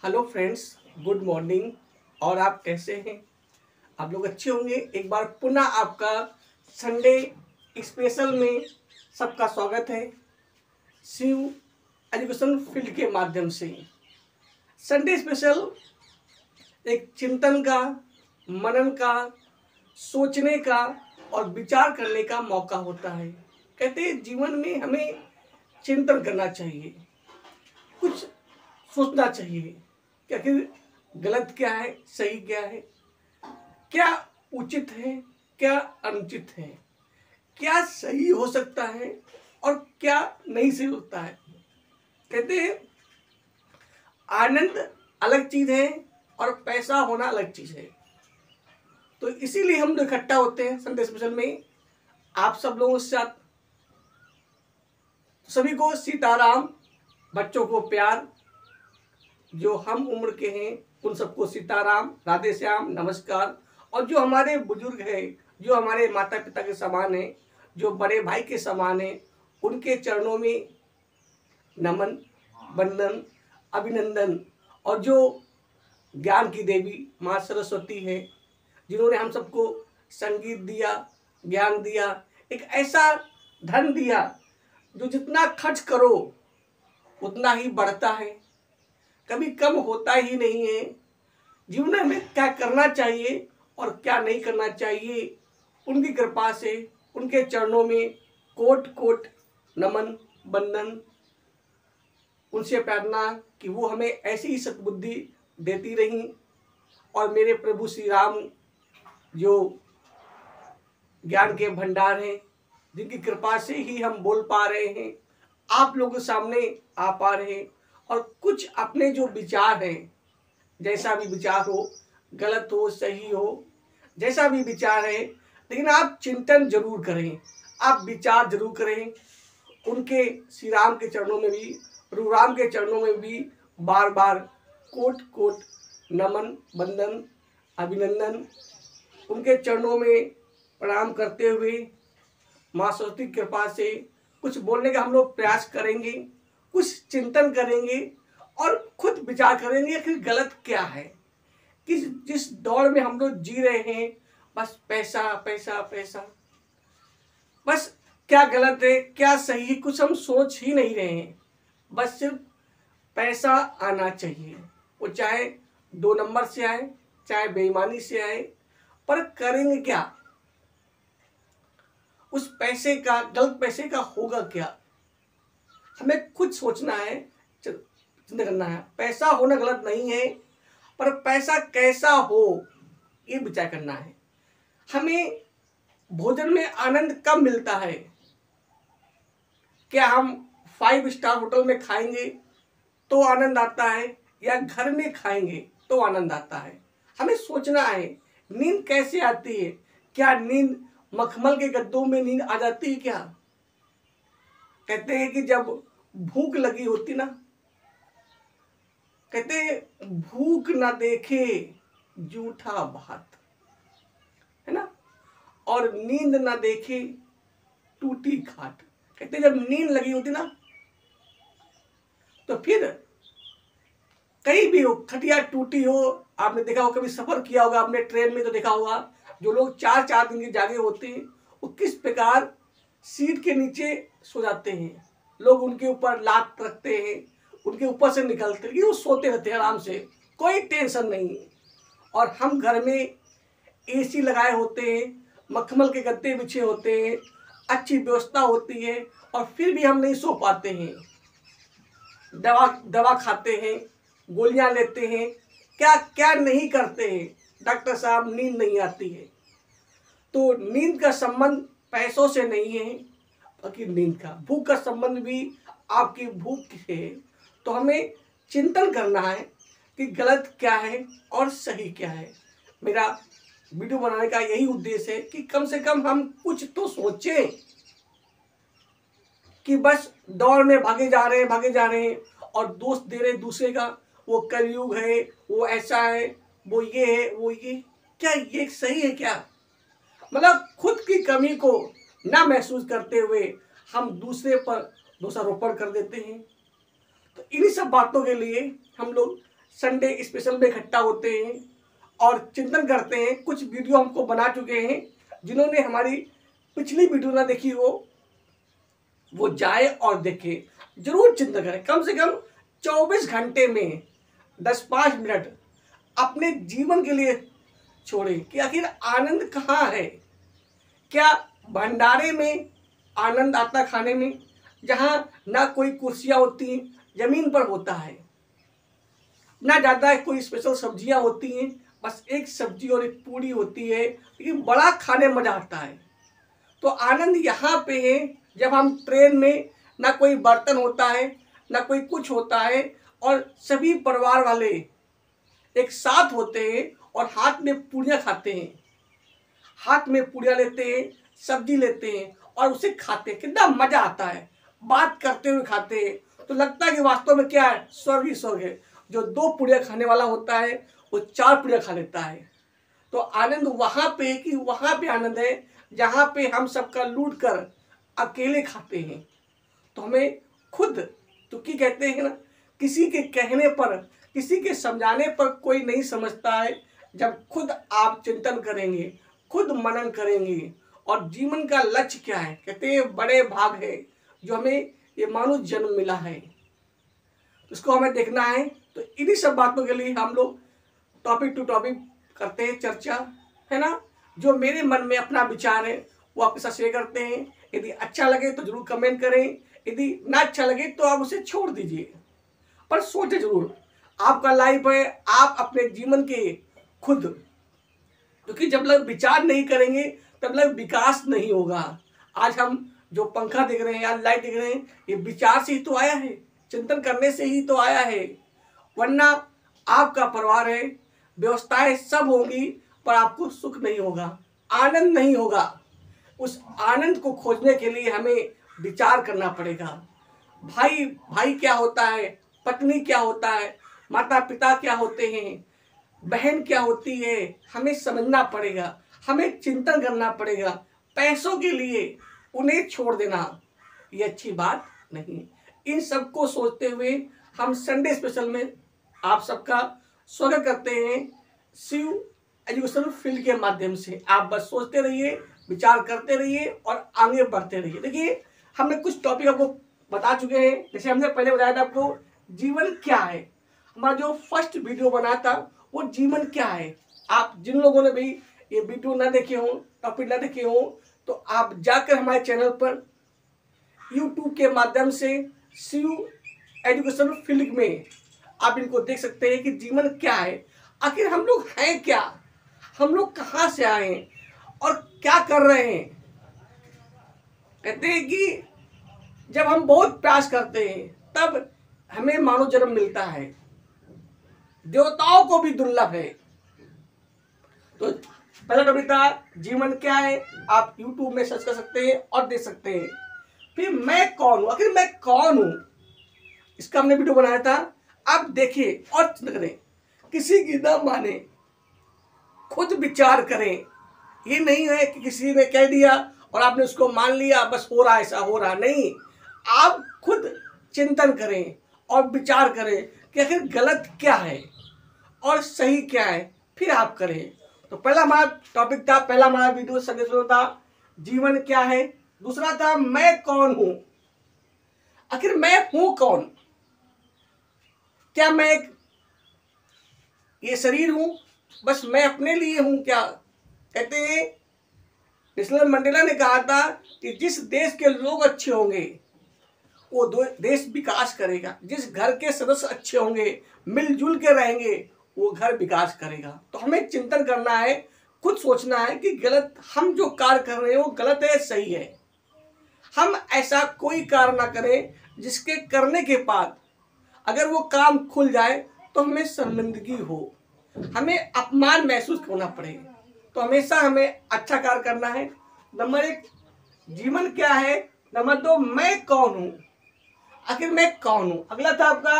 Hello friends, good morning. और आप कैसे हैं? आप लोग अच्छे होंगे। एक बार पुनः आपका संडे स्पेशल में सबका स्वागत है। शिव एजुकेशन फील्ड के माध्यम से संडे स्पेशल एक चिंतन का, मनन का, सोचने का और विचार करने का मौका होता है। कहते हैं जीवन में हमें चिंतन करना चाहिए, कुछ सोचना चाहिए कि आखिर गलत क्या है, सही क्या है, क्या उचित है, क्या अनुचित है, क्या सही हो सकता है और क्या नहीं सही होता है। कहते हैं आनंद अलग चीज है और पैसा होना अलग चीज है। तो इसीलिए हम लोग इकट्ठा होते हैं संडे स्पेशल में आप सब लोगों के साथ। सभी को सीताराम, बच्चों को प्यार, जो हम उम्र के हैं उन सबको सीताराम, राधे श्याम, नमस्कार। और जो हमारे बुजुर्ग हैं, जो हमारे माता पिता के समान हैं, जो बड़े भाई के समान हैं, उनके चरणों में नमन, वंदन, अभिनंदन। और जो ज्ञान की देवी माँ सरस्वती है, जिन्होंने हम सबको संगीत दिया, ज्ञान दिया, एक ऐसा धन दिया जो जितना खर्च करो उतना ही बढ़ता है, कभी कम होता ही नहीं है। जीवन में क्या करना चाहिए और क्या नहीं करना चाहिए, उनकी कृपा से, उनके चरणों में कोट कोट नमन, वंदन। उनसे प्रार्थना कि वो हमें ऐसी ही सद्बुद्धि देती रहीं। और मेरे प्रभु श्री राम जो ज्ञान के भंडार हैं, जिनकी कृपा से ही हम बोल पा रहे हैं, आप लोगों के सामने आ पा रहे हैं। और कुछ अपने जो विचार हैं, जैसा भी विचार हो, गलत हो सही हो, जैसा भी विचार है, लेकिन आप चिंतन जरूर करें, आप विचार जरूर करें। उनके श्री राम के चरणों में भी, प्रभु राम के चरणों में भी बार बार कोट कोट नमन, वंदन, अभिनंदन। उनके चरणों में प्रणाम करते हुए माँ सरस्वती की कृपा से कुछ बोलने का हम लोग प्रयास करेंगे, कुछ चिंतन करेंगे और खुद विचार करेंगे कि गलत क्या है। जिस दौड़ में हम लोग जी रहे हैं, बस पैसा पैसा पैसा, बस क्या गलत है क्या सही है कुछ हम सोच ही नहीं रहे हैं। बस सिर्फ पैसा आना चाहिए, वो चाहे 2 नंबर से आए, चाहे बेईमानी से आए, पर करेंगे क्या? उस पैसे का, गलत पैसे का होगा क्या, हमें खुद सोचना है, चिंता करना है। पैसा होना गलत नहीं है, पर पैसा कैसा हो ये विचार करना है। हमें भोजन में आनंद कब मिलता है? क्या हम 5 स्टार होटल में खाएंगे तो आनंद आता है, या घर में खाएंगे तो आनंद आता है? हमें सोचना है। नींद कैसे आती है? क्या नींद मखमल के गद्दों में नींद आ जाती है क्या? कहते हैं कि जब भूख लगी होती ना, कहते हैं भूख ना देखे जूठा भात, है ना, और नींद ना देखे टूटी खाट। कहते हैं जब नींद लगी होती ना, तो फिर कहीं भी हो, खटिया टूटी हो, आपने देखा हो, कभी सफर किया होगा आपने ट्रेन में तो देखा होगा, जो लोग 4-4 दिन के जागे होते हैं वो किस प्रकार सीट के नीचे सो जाते हैं। लोग उनके ऊपर लात रखते हैं, उनके ऊपर से निकलते हैं, वो सोते रहते हैं आराम से, कोई टेंशन नहीं। और हम घर में एसी लगाए होते हैं, मखमल के गद्दे बिछे होते हैं, अच्छी व्यवस्था होती है, और फिर भी हम नहीं सो पाते हैं। दवा खाते हैं, गोलियां लेते हैं, क्या क्या नहीं करते हैं, डॉक्टर साहब नींद नहीं आती है। तो नींद का संबंध पैसों से नहीं है, बल्कि नींद का, भूख का संबंध भी आपकी भूख से है। तो हमें चिंतन करना है कि गलत क्या है और सही क्या है। मेरा वीडियो बनाने का यही उद्देश्य है कि कम से कम हम कुछ तो सोचें, कि बस दौड़ में भागे जा रहे हैं और दोस्त दे रहे दूसरे का, वो कलयुग है, वो ऐसा है, वो ये है, वो ये। क्या ये सही है क्या? मतलब खुद की कमी को ना महसूस करते हुए हम दूसरे पर दोषारोपण कर देते हैं। तो इन्हीं सब बातों के लिए हम लोग संडे स्पेशल में इकट्ठा होते हैं और चिंतन करते हैं। कुछ वीडियो हमको बना चुके हैं, जिन्होंने हमारी पिछली वीडियो ना देखी हो वो जाए और देखे, जरूर चिंतन करें। कम से कम 24 घंटे में 10-5 मिनट अपने जीवन के लिए छोड़ें कि आखिर आनंद कहाँ है। क्या भंडारे में आनंद आता खाने में, जहाँ ना कोई कुर्सियाँ होती हैं, जमीन पर होता है, ना ज़्यादा कोई स्पेशल सब्जियाँ होती हैं, बस एक सब्जी और एक पूरी होती है, लेकिन बड़ा खाने में मज़ा आता है। तो आनंद यहाँ पे है जब हम ट्रेन में, ना कोई बर्तन होता है, ना कोई कुछ होता है, और सभी परिवार वाले एक साथ होते हैं और हाथ में पूड़ियाँ खाते हैं, हाथ में पूड़ियाँ लेते हैं, सब्जी लेते हैं और उसे खाते हैं। कितना मज़ा आता है, बात करते हुए खाते हैं, तो लगता है कि वास्तव में क्या है, स्वर्ग ही स्वर्ग है। जो 2 पूड़ियाँ खाने वाला होता है वो 4 पूड़ियाँ खा लेता है। तो आनंद वहाँ पे है कि वहाँ पे आनंद है जहाँ पे हम सबका लूट कर अकेले खाते हैं। तो हमें खुद, तो की कहते हैं ना, किसी के कहने पर, किसी के समझाने पर कोई नहीं समझता है। जब खुद आप चिंतन करेंगे, खुद मनन करेंगे, और जीवन का लक्ष्य क्या है, कहते हैं बड़े भाग है जो हमें ये मानव जन्म मिला है, इसको हमें देखना है। तो इन्हीं सब बातों के लिए हम लोग टॉपिक टू टॉपिक करते हैं चर्चा, है ना। जो मेरे मन में अपना विचार है वो आपके साथ शेयर करते हैं। यदि अच्छा लगे तो जरूर कमेंट करें, यदि ना अच्छा लगे तो आप उसे छोड़ दीजिए, पर सोचे जरूर। आपका लाइफ है, आप अपने जीवन के खुद, क्योंकि जब लोग विचार नहीं करेंगे तब लोग विकास नहीं होगा। आज हम जो पंखा देख रहे हैं या लाइट देख रहे हैं, ये विचार से ही तो आया है, चिंतन करने से ही तो आया है। वरना आपका परिवार है, व्यवस्थाएं सब होंगी, पर आपको सुख नहीं होगा, आनंद नहीं होगा। उस आनंद को खोजने के लिए हमें विचार करना पड़ेगा। भाई भाई क्या होता है, पत्नी क्या होता है, माता पिता क्या होते हैं, बहन क्या होती है, हमें समझना पड़ेगा, हमें चिंतन करना पड़ेगा। पैसों के लिए उन्हें छोड़ देना ये अच्छी बात नहीं। इन सबको सोचते हुए हम संडे स्पेशल में आप सबका स्वागत करते हैं शिव एजुकेशन फील्ड के माध्यम से। आप बस सोचते रहिए, विचार करते रहिए और आगे बढ़ते रहिए। देखिए, हमने कुछ टॉपिक आपको बता चुके हैं। जैसे हमने पहले बताया था आपको जीवन क्या है, हमारा जो फर्स्ट वीडियो बना था वो जीवन क्या है। आप जिन लोगों ने भी ये वीडियो ना देखे हों, टॉपिक ना देखे हों, तो आप जाकर हमारे चैनल पर यूट्यूब के माध्यम से शिव एजुकेशन फील्ड में आप इनको देख सकते हैं कि जीवन क्या है, आखिर हम लोग हैं क्या, हम लोग कहाँ से आए हैं और क्या कर रहे हैं। कहते हैं कि जब हम बहुत प्रयास करते हैं तब हमें मानव जन्म मिलता है, देवताओं को भी दुर्लभ है। तो पहला टॉपिक था जीवन क्या है, आप YouTube में सर्च कर सकते हैं और देख सकते हैं। फिर मैं कौन हूं, आखिर मैं कौन हूं, इसका हमने वीडियो बनाया था। अब देखिए और चिंता करें, किसी की ना माने, खुद विचार करें। ये नहीं है कि किसी ने कह दिया और आपने उसको मान लिया, बस हो रहा ऐसा हो रहा, नहीं। आप खुद चिंतन करें और विचार करें कि आखिर गलत क्या है और सही क्या है, फिर आप करें। तो पहला हमारा टॉपिक था, पहला हमारा वीडियो संदेश था जीवन क्या है। दूसरा था मैं कौन हूं, आखिर मैं हूं कौन, क्या मैं एक ये शरीर हूं, बस मैं अपने लिए हूं क्या। कहते हैं नेल्सन मंडेला ने कहा था कि जिस देश के लोग अच्छे होंगे वो देश विकास करेगा, जिस घर के सदस्य अच्छे होंगे, मिलजुल के रहेंगे, वो घर विकास करेगा। तो हमें चिंतन करना है, खुद सोचना है कि गलत हम जो कार्य कर रहे हैं वो गलत है सही है। हम ऐसा कोई कार्य ना करें जिसके करने के बाद अगर वो काम खुल जाए तो हमें शर्मिंदगी हो, हमें अपमान महसूस होना पड़े। तो हमेशा हमें अच्छा कार्य करना है। नंबर 1 जीवन क्या है, नंबर 2 मैं कौन हूं, आखिर मैं कौन हूं। अगला था आपका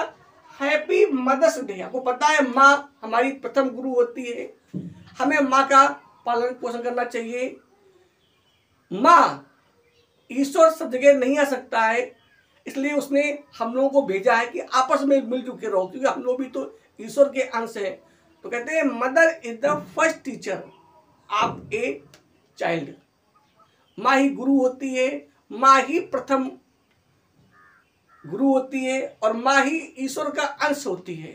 हैप्पी मदर्स डे। आपको पता है माँ हमारी प्रथम गुरु होती है, हमें माँ का पालन पोषण करना चाहिए। माँ, ईश्वर सब जगह नहीं आ सकता है, इसलिए उसने हम लोगों को भेजा है कि आपस में मिलजुल के रहो, क्योंकि हम लोग भी तो ईश्वर के अंश हैं। तो कहते हैं mother is the first teacher of a child. माँ ही गुरु होती है, माँ ही प्रथम गुरु होती है और माँ ही ईश्वर का अंश होती है।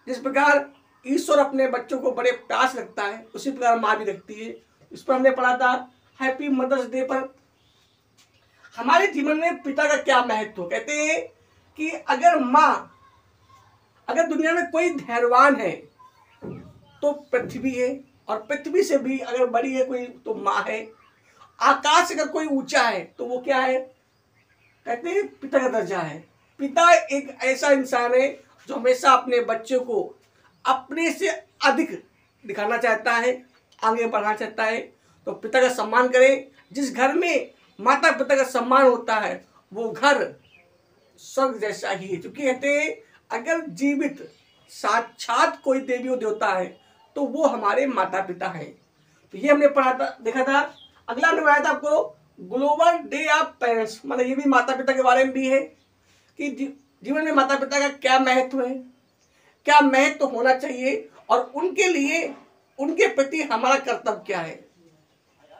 जिस प्रकार ईश्वर अपने बच्चों को बड़े प्यास रखता है, उसी प्रकार माँ भी रखती है। इस पर हमने पढ़ा था हैप्पी मदर्स डे पर। हमारे जीवन में पिता का क्या महत्व। कहते हैं कि अगर दुनिया में कोई धैर्यवान है तो पृथ्वी है, और पृथ्वी से भी अगर बड़ी है कोई तो माँ है। आकाश अगर कोई ऊंचा है तो वो क्या है, कहते हैं पिता का दर्जा है। पिता एक ऐसा इंसान है जो हमेशा अपने बच्चों को अपने से अधिक दिखाना चाहता है, आगे बढ़ाना चाहता है। तो पिता का सम्मान करें। जिस घर में माता पिता का सम्मान होता है वो घर स्वर्ग जैसा ही है। क्योंकि कहते हैं अगर जीवित साक्षात कोई देवी देवता है तो वो हमारे माता पिता हैं। तो ये हमने पढ़ा था, देखा था। अगला हमने पढ़ाया था आपको ग्लोबल डे ऑफ पेरेंट्स, मतलब ये भी माता पिता के बारे में भी है कि जीवन में माता पिता का क्या महत्व है, क्या महत्व होना चाहिए और उनके लिए उनके प्रति हमारा कर्तव्य क्या है।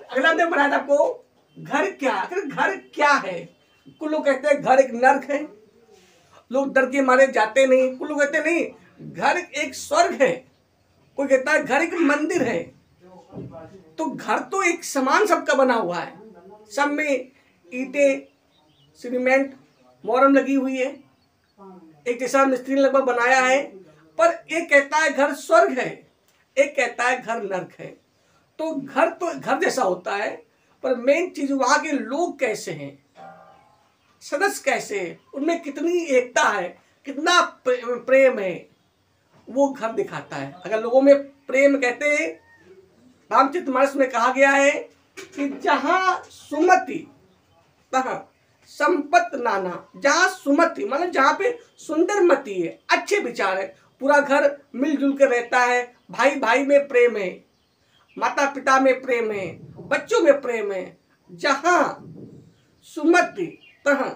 अगला हमने पढ़ाया था आपको घर क्या, आखिर घर क्या है। कुछ लोग कहते हैं घर एक नर्क है, लोग डर के मारे जाते नहीं। कुछ लोग कहते नहीं घर एक स्वर्ग है, कोई कहता है घर एक मंदिर है। तो घर तो एक समान सबका बना हुआ है, सब में ईंटें सीमेंट मोरम लगी हुई है, एक जैसा मिस्त्री ने लगभग बनाया है। पर एक कहता है घर स्वर्ग है, एक कहता है घर नर्क है। तो घर जैसा होता है, पर मेन चीज वहां के लोग कैसे हैं, सदस्य कैसे हैं, उनमें कितनी एकता है, कितना प्रेम है, वो घर दिखाता है। अगर लोगों में प्रेम, कहते हैं रामचरितमानस में कहा गया है कि जहां सुमति तहां संपत नाना। जहां सुमति मतलब जहां पे सुंदर मति है, अच्छे विचार है, पूरा घर मिलजुल कर रहता है, भाई भाई में प्रेम है, माता पिता में प्रेम है, बच्चों में प्रेम है। जहां सुमति तहां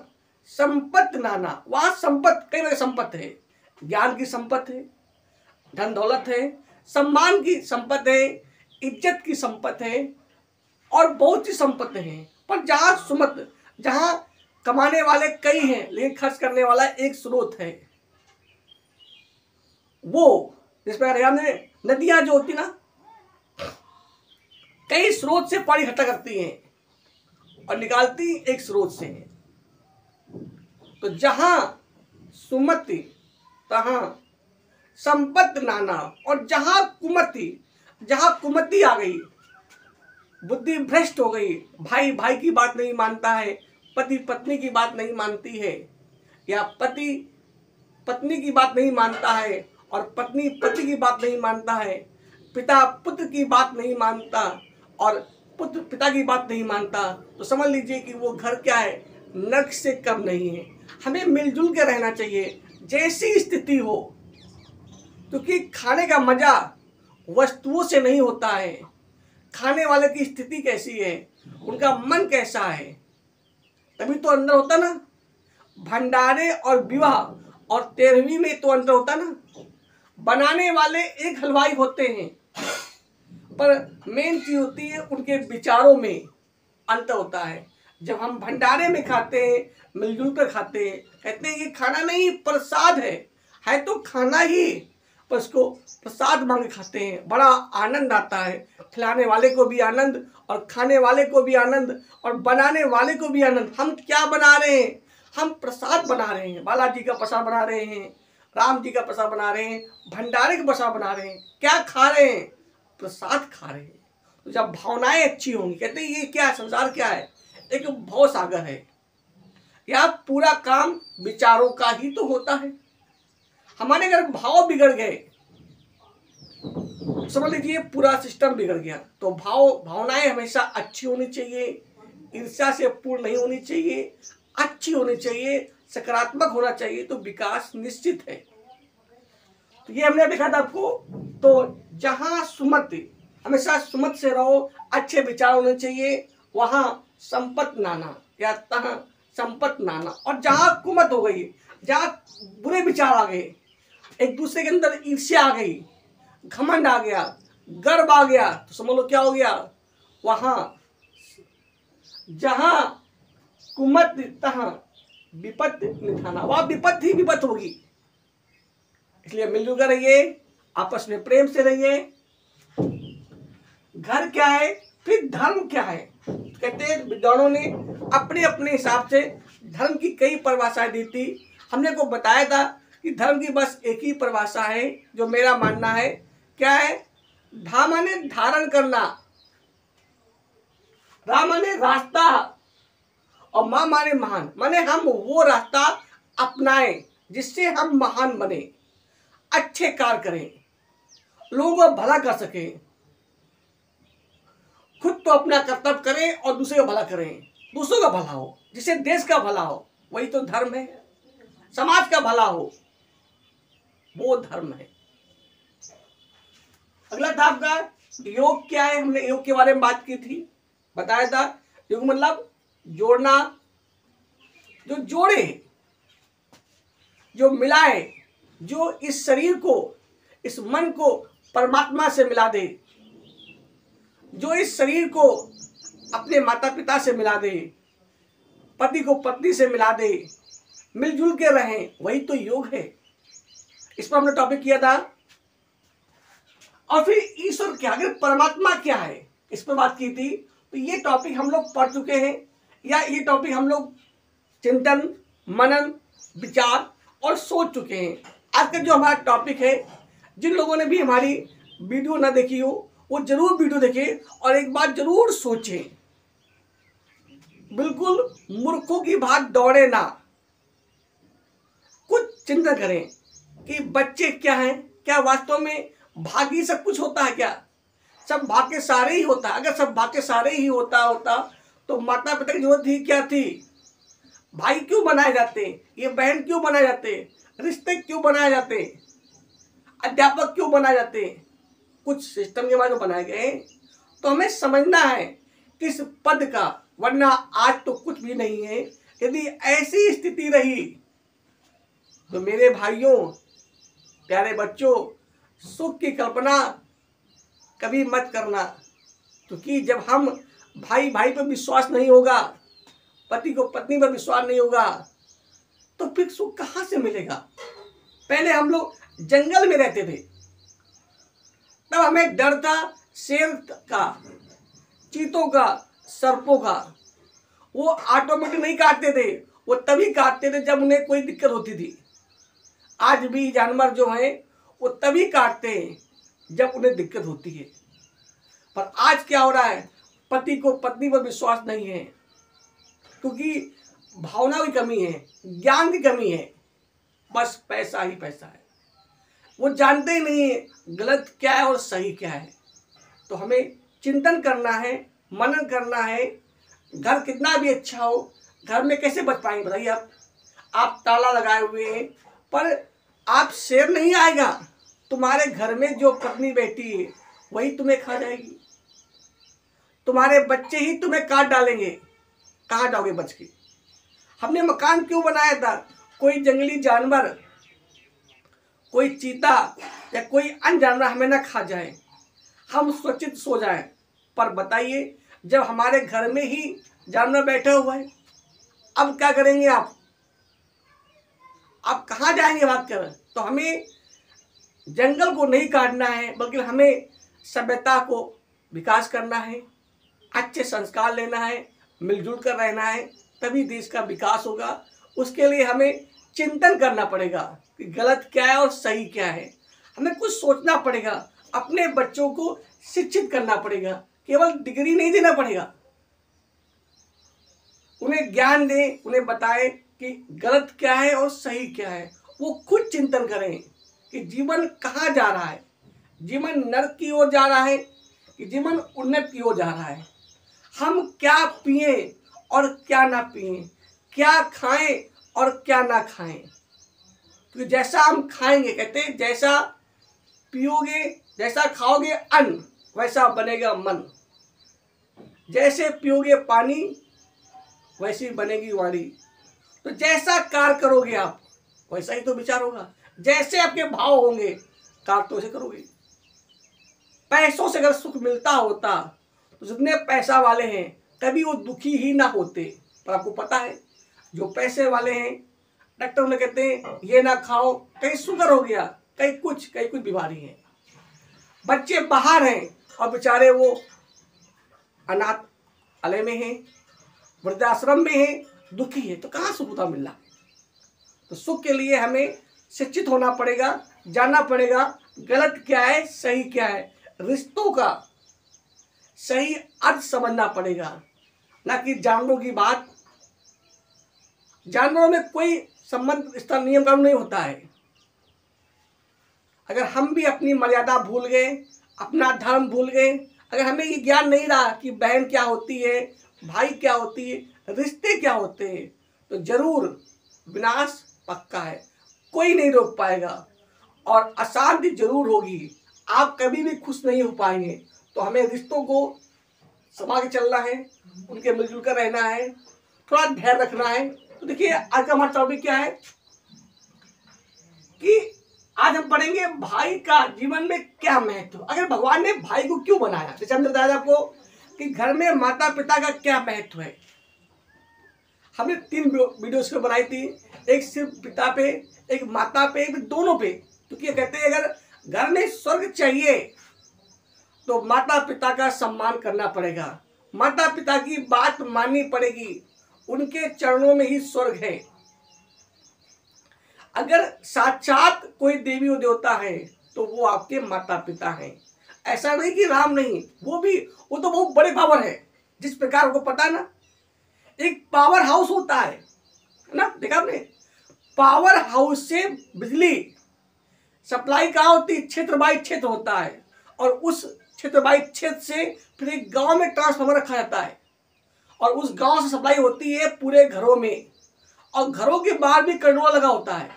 संपत नाना, वहां संपत कई बड़े संपत्ति है, ज्ञान की संपत्ति है, धन दौलत है, सम्मान की संपत्ति है, इज्जत की संपत्ति है और बहुत सी संपत्ति है। पर जहां सुमत, जहां कमाने वाले कई हैं लेकिन खर्च करने वाला एक स्रोत है, वो जिस प्रकार हमने नदियां जो होती ना कई स्रोत से पानी इकट्ठा करती हैं और निकालती एक स्रोत से है। तो जहां सुमति तहां संपत नाना, और जहां कुमति आ गई, बुद्धि भ्रष्ट हो गई, भाई भाई की बात नहीं मानता है, पति पत्नी की बात नहीं मानती है, या पति पत्नी की बात नहीं मानता है और पत्नी पति की बात नहीं मानता है, पिता पुत्र की बात नहीं मानता और पुत्र पिता की बात नहीं मानता, तो समझ लीजिए कि वो घर क्या है, नर्क से कम नहीं है। हमें मिलजुल के रहना चाहिए जैसी स्थिति हो, क्योंकि खाने का मजा वस्तुओं से नहीं होता है, खाने वाले की स्थिति कैसी है, उनका मन कैसा है, तभी तो अंदर होता ना। भंडारे और विवाह और 13वीं में तो अंतर होता ना। बनाने वाले एक हलवाई होते हैं, पर मेन चीज होती है उनके विचारों में अंतर होता है। जब हम भंडारे में खाते हैं, मिलजुल कर खाते हैं, कहते हैं ये खाना नहीं प्रसाद है तो खाना ही, पर उसको प्रसाद मांग खाते हैं, बड़ा आनंद आता है। खिलाने वाले को भी आनंद और खाने वाले को भी आनंद और बनाने वाले को भी आनंद। हम क्या बना रहे हैं, हम प्रसाद बना रहे हैं, बालाजी का प्रसाद बना रहे हैं, राम जी का प्रसाद बना रहे हैं, भंडारे का प्रसाद बना रहे हैं। क्या खा रहे हैं, प्रसाद खा रहे हैं। तो जब भावनाएं अच्छी होंगी, कहते हैं ये क्या है, संसार क्या है, एक भव सागर है, या पूरा काम विचारों का ही तो होता है। हमारे अगर भाव बिगड़ गए, समझ लीजिए पूरा सिस्टम बिगड़ गया। तो भावनाएं हमेशा अच्छी होनी चाहिए, ईर्ष्या से पूर्ण नहीं होनी चाहिए, अच्छी होनी चाहिए, सकारात्मक होना चाहिए, तो विकास निश्चित है। तो ये हमने देखा था आपको। तो जहां सुमति, हमेशा सुमत से रहो, अच्छे विचार होने चाहिए, वहां संपत नाना या संपत नाना। और जहां कुमत हो गई, जहां बुरे विचार आ गए, एक दूसरे के अंदर ईर्ष्या आ गई, घमंड आ गया, गर्व आ गया, तो समझ लो क्या हो गया, वहां जहां कुमत तहां विपत निधाना, वहां विपत ही विपत होगी। इसलिए मिलजुल कर रहिए, आपस में प्रेम से रहिए। घर क्या है, फिर धर्म क्या है। कहते हैं विद्वानों ने अपने अपने हिसाब से धर्म की कई परिभाषाएं दी थी। हमने को बताया था कि धर्म की बस एक ही परिभाषा है जो मेरा मानना है, क्या है, धा माने धारण करना, रा माने रास्ता, और मां माने महान, माने हम वो रास्ता अपनाएं जिससे हम महान बने, अच्छे कार्य करें, लोगों को भला कर सकें, खुद तो अपना कर्तव्य करें और दूसरे का भला करें, दूसरों का भला हो, जिससे देश का भला हो, वही तो धर्म है। समाज का भला हो, वो धर्म है। अगला था आपका योग क्या है। हमने योग के बारे में बात की थी, बताया था योग मतलब जोड़ना, जो जोड़े, जो मिलाए, जो इस शरीर को, इस मन को परमात्मा से मिला दे, जो इस शरीर को अपने माता पिता से मिला दे, पति को पत्नी से मिला दे, मिलजुल के रहें, वही तो योग है। इस पर हमने टॉपिक किया था। और फिर ईश्वर क्या, अगर परमात्मा क्या है, इस पर बात की थी। तो ये टॉपिक हम लोग पढ़ चुके हैं, या ये टॉपिक हम लोग चिंतन, मनन, विचार और सोच चुके हैं। आज का जो हमारा टॉपिक है, जिन लोगों ने भी हमारी वीडियो ना देखी हो वो जरूर वीडियो देखें और एक बात जरूर सोचें। बिल्कुल मूर्खों की भांति दौड़े ना, कुछ चिंतन करें कि बच्चे क्या हैं, क्या वास्तव में भाग्य सब कुछ होता है, क्या सब भाग्य सारे ही होता है। अगर सब भाग्य सारे ही होता तो माता पिता की जरूरत ही क्या थी। भाई क्यों बनाए जाते, ये बहन क्यों बनाए जाते, रिश्ते क्यों बनाए जाते, अध्यापक क्यों बनाए जाते, कुछ सिस्टम के बाद बनाए गए। तो हमें समझना है किस पद का, वरना आज तो कुछ भी नहीं है। यदि ऐसी स्थिति रही तो मेरे भाइयों, प्यारे बच्चों, सुख की कल्पना कभी मत करना, क्योंकि जब हम भाई भाई पर विश्वास नहीं होगा, पति को पत्नी पर विश्वास नहीं होगा, तो फिर सुख कहां से मिलेगा। पहले हम लोग जंगल में रहते थे, तब हमें डर था शेर का, चीतों का, सर्पों का। वो ऑटोमेटिक नहीं काटते थे, वो तभी काटते थे जब उन्हें कोई दिक्कत होती थी। आज भी जानवर जो हैं वो तभी काटते हैं जब उन्हें दिक्कत होती है। पर आज क्या हो रहा है, पति को पत्नी पर विश्वास नहीं है, क्योंकि भावना की कमी है, ज्ञान की कमी है, बस पैसा ही पैसा है। वो जानते ही नहीं है गलत क्या है और सही क्या है। तो हमें चिंतन करना है, मनन करना है। घर कितना भी अच्छा हो, घर में कैसे बच पाएंगे बताइए आप ताला लगाए हुए हैं, पर आप शेर नहीं आएगा, तुम्हारे घर में जो पत्नी बैठी है वही तुम्हें खा जाएगी, तुम्हारे बच्चे ही तुम्हें काट डालेंगे, कहाँ जाओगे बच के। हमने मकान क्यों बनाया था, कोई जंगली जानवर, कोई चीता या कोई अन्य जानवर हमें ना खा जाए, हम सुरक्षित सो जाएं। पर बताइए जब हमारे घर में ही जानवर बैठा हुआ है, अब क्या करेंगे आप कहाँ जाएंगे भाग कर। तो हमें जंगल को नहीं काटना है, बल्कि हमें सभ्यता को विकास करना है, अच्छे संस्कार लेना है, मिलजुल कर रहना है, तभी देश का विकास होगा। उसके लिए हमें चिंतन करना पड़ेगा कि गलत क्या है और सही क्या है। हमें कुछ सोचना पड़ेगा, अपने बच्चों को शिक्षित करना पड़ेगा, केवल डिग्री नहीं देना पड़ेगा, उन्हें ज्ञान दें, उन्हें बताएं कि गलत क्या है और सही क्या है। वो खुद चिंतन करें कि जीवन कहाँ जा रहा है, जीवन नरक की ओर जा रहा है कि जीवन उन्नत की ओर जा रहा है। हम क्या पिए और क्या ना पिए, क्या खाएं और क्या ना खाएं, क्योंकि जैसा हम खाएंगे, कहते हैं जैसा पियोगे, जैसा खाओगे अन्न, वैसा बनेगा मन। जैसे पियोगे पानी, वैसी बनेगी वाणी। तो जैसा कार्य करोगे आप, वैसा ही तो विचार होगा। जैसे आपके भाव होंगे कार्य तो ऐसे करोगे। पैसों से अगर सुख मिलता होता तो जितने पैसा वाले हैं कभी वो दुखी ही ना होते। पर आपको पता है जो पैसे वाले हैं डॉक्टर उन्हें कहते हैं ये ना खाओ, कहीं शुगर हो गया, कहीं कुछ बीमारी है। बच्चे बाहर हैं और बेचारे वो अनाथालय में हैं, वृद्धाश्रम में हैं, दुखी है, तो कहाँ सुख होता मिल रहा। तो सुख के लिए हमें शिक्षित होना पड़ेगा, जानना पड़ेगा गलत क्या है सही क्या है, रिश्तों का सही अर्थ समझना पड़ेगा, ना कि जानवरों की बात। जानवरों में कोई संबंध इसका नियम कानून नहीं होता है। अगर हम भी अपनी मर्यादा भूल गए, अपना धर्म भूल गए, अगर हमें ये ज्ञान नहीं रहा कि बहन क्या होती है, भाई क्या होती है, रिश्ते क्या होते हैं, तो जरूर विनाश पक्का है, कोई नहीं रोक पाएगा और अशांति जरूर होगी। आप कभी भी खुश नहीं हो पाएंगे। तो हमें रिश्तों को संभाल के चलना है, उनके मिलजुल कर रहना है, थोड़ा धैर्य रखना है। तो देखिए आज का हमारा टॉपिक क्या है कि आज हम पढ़ेंगे भाई का जीवन में क्या महत्व। अगर भगवान ने भाई को क्यों बनाया, जैसे हमने बताया आपको कि घर में माता पिता का क्या महत्व है। हमने 3 वीडियोस को बनाई थी, एक सिर्फ पिता पे, एक माता पे, एक दोनों पे। क्योंकि ये कहते हैं अगर घर में स्वर्ग चाहिए तो माता पिता का सम्मान करना पड़ेगा, माता पिता की बात माननी पड़ेगी, उनके चरणों में ही स्वर्ग है। अगर साक्षात कोई देवी और देवता है तो वो आपके माता पिता हैं। ऐसा नहीं कि राम नहीं, वो तो बहुत बड़े पावर है। जिस प्रकार को पता ना एक पावर हाउस होता है ना, देखा आपने, पावर हाउस से बिजली सप्लाई कहाँ होती है, क्षेत्र बाई क्षेत्र होता है, और उस क्षेत्र बाई क्षेत्र से फिर एक गांव में ट्रांसफार्मर रखा जाता है और उस गांव से सप्लाई होती है पूरे घरों में, और घरों के बाहर भी कंट्रोल लगा होता है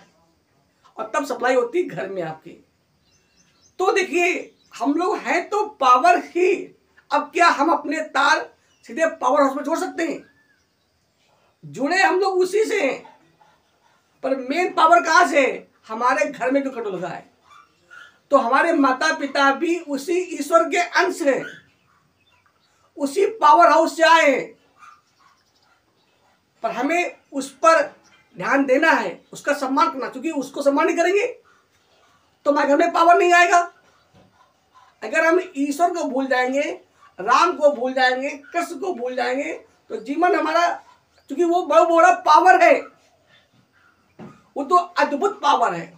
और तब सप्लाई होती है घर में आपके। तो देखिए हम लोग हैं तो पावर ही। अब क्या हम अपने तार सीधे पावर हाउस में जोड़ सकते हैं? जुड़े हम लोग उसी से हैं, पर मेन पावर कहां से है? हमारे घर में जो कंट्रोल लगा है। तो हमारे माता पिता भी उसी ईश्वर के अंश हैं, उसी पावर हाउस से आए हैं, पर हमें उस पर ध्यान देना है, उसका सम्मान करना। क्योंकि उसको सम्मान नहीं करेंगे तो हमारे घर में पावर नहीं आएगा। अगर हम ईश्वर को भूल जाएंगे, राम को भूल जाएंगे, कृष्ण को भूल जाएंगे, तो जीवन हमारा, क्योंकि वो बहुत बड़ा पावर है, वो तो अद्भुत पावर है,